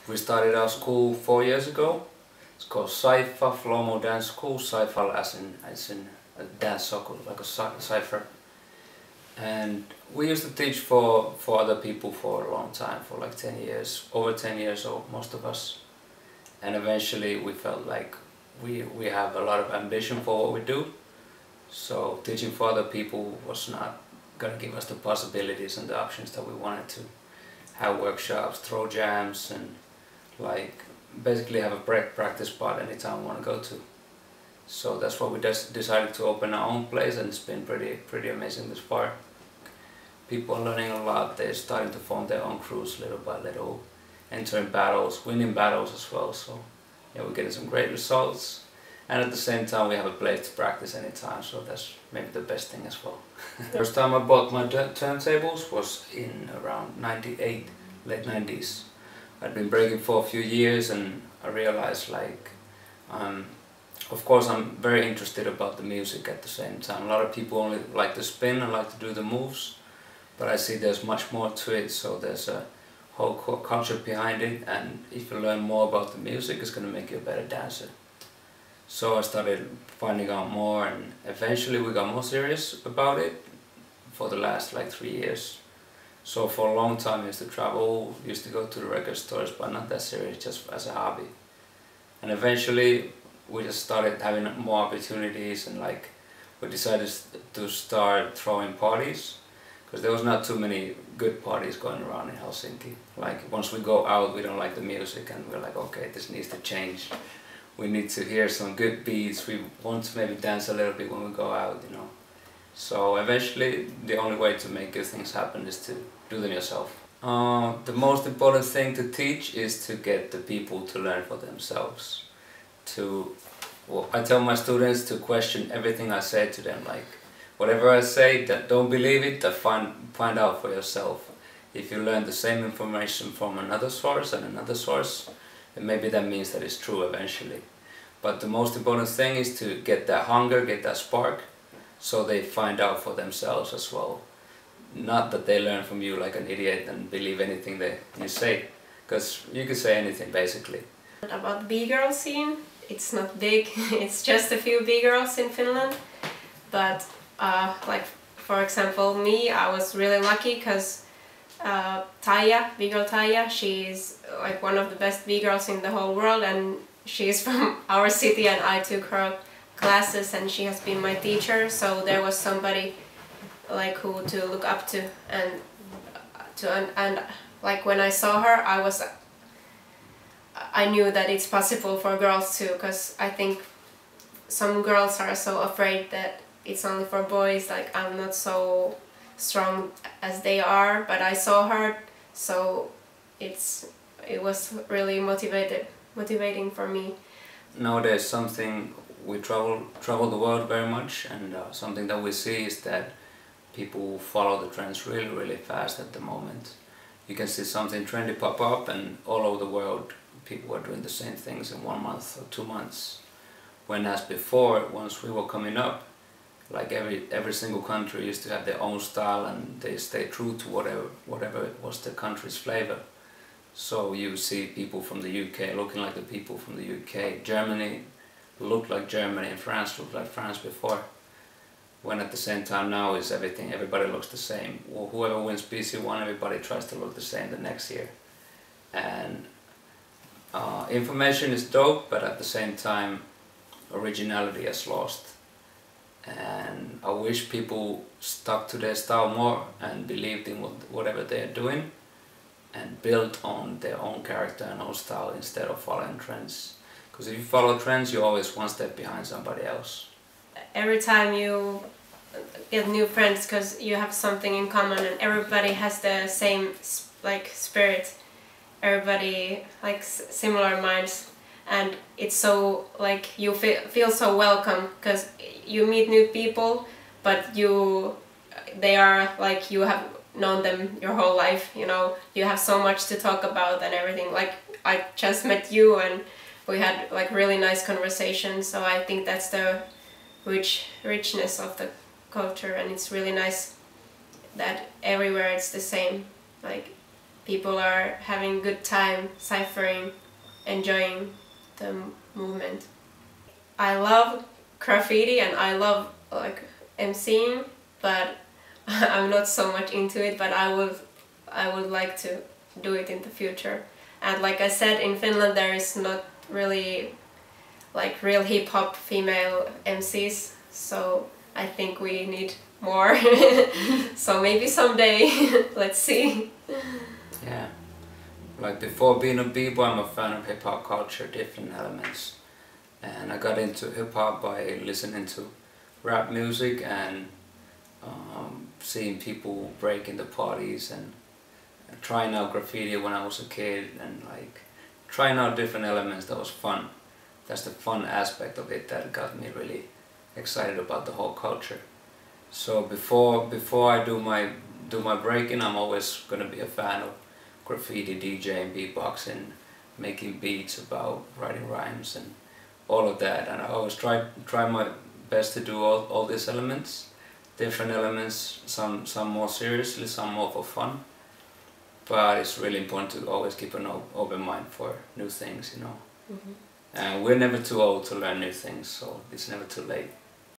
We started our school 4 years ago. It's called Saifa Flomo Dance School. Saifa as in a dance circle, like a cipher. And we used to teach for other people for a long time, for like 10 years, over 10 years old, most of us. And eventually we felt like we have a lot of ambition for what we do. So teaching for other people was not going to give us the possibilities and the options that we wanted to have workshops, throw jams, and like basically have a practice spot anytime we want to go to. So that's why we just decided to open our own place, and it's been pretty amazing this far. People are learning a lot. They're starting to form their own crews little by little, entering battles, winning battles as well. So yeah, we're getting some great results, and at the same time we have a place to practice anytime. So that's maybe the best thing as well. First time I bought my turntables was in around '98, late '90s. I'd been breaking for a few years, and I realized like, of course I'm very interested about the music at the same time. A lot of people only like to spin and like to do the moves, but I see there's much more to it, so there's a whole culture behind it, and if you learn more about the music, it's going to make you a better dancer. So I started finding out more, and eventually we got more serious about it for the last like 3 years. So for a long time I used to travel, used to go to the record stores, but not that serious, just as a hobby. And eventually we just started having more opportunities, and like we decided to start throwing parties, because there was not too many good parties going around in Helsinki. Like once we go out, we don't like the music, and we're like, okay, this needs to change. We need to hear some good beats. We want to maybe dance a little bit when we go out, you know. So eventually the only way to make good things happen is to do them yourself. The most important thing to teach is to get the people to learn for themselves. I tell my students to question everything I say to them, like whatever I say, that don't believe it, that find out for yourself. If you learn the same information from another source and another source, then maybe that means that it's true eventually. But the most important thing is to get that hunger, get that spark, so they find out for themselves as well. Not that they learn from you like an idiot and believe anything that you say, because you could say anything basically. About the Bgirl scene, it's not big, it's just a few Bgirls in Finland, but like for example me, I was really lucky because Bgirl Taija, she's like one of the best Bgirls in the whole world, and she's from our city, and I took her classes and she has been my teacher, so there was somebody like who to look up to, and like when I saw her, I knew that it's possible for girls too, because I think some girls are so afraid that it's only for boys, like I'm not so strong as they are, but I saw her, so it was really motivating for me. Nowadays something we travel the world very much, and something that we see is that people follow the trends really fast at the moment. You can see something trendy pop up, and all over the world people are doing the same things in 1 month or 2 months. When as before, once we were coming up, like every single country used to have their own style, and they stay true to whatever was the country's flavor. So you see people from the UK looking like the people from the UK. Germany looked like Germany, and France looked like France before. When at the same time now is everybody looks the same. Well, whoever wins PC1, everybody tries to look the same the next year. And information is dope, but at the same time originality is lost. And I wish people stuck to their style more and believed in whatever they're doing, and built on their own character and own style instead of following trends. Because if you follow trends, you're always one step behind somebody else. Every time you get new friends, because you have something in common, and everybody has the same like spirit, everybody like similar minds, and it's so like you feel so welcome, because you meet new people, but they are like you have known them your whole life, you know, you have so much to talk about and everything. Like I just met you and we had like really nice conversations, so I think that's the richness of the culture, and it's really nice that everywhere it's the same. Like people are having good time ciphering, enjoying the movement. I love graffiti and I love like MCing, but I'm not so much into it, but I would like to do it in the future. And like I said, in Finland there is not really like real hip-hop female MCs, so I think we need more. So maybe someday, let's see. Yeah, like before being a b-boy, I'm a fan of hip-hop culture, different elements. And I got into hip-hop by listening to rap music and seeing people break into parties and trying out graffiti when I was a kid and like trying out different elements. That was fun. That's the fun aspect of it that got me really excited about the whole culture. So before I do my breaking, I'm always gonna be a fan of graffiti, DJing, beatboxing, making beats, about writing rhymes and all of that. And I always try my best to do all these elements, different elements, some more seriously, some more for fun. But it's really important to always keep an open mind for new things, you know. And we're never too old to learn new things, so it's never too late.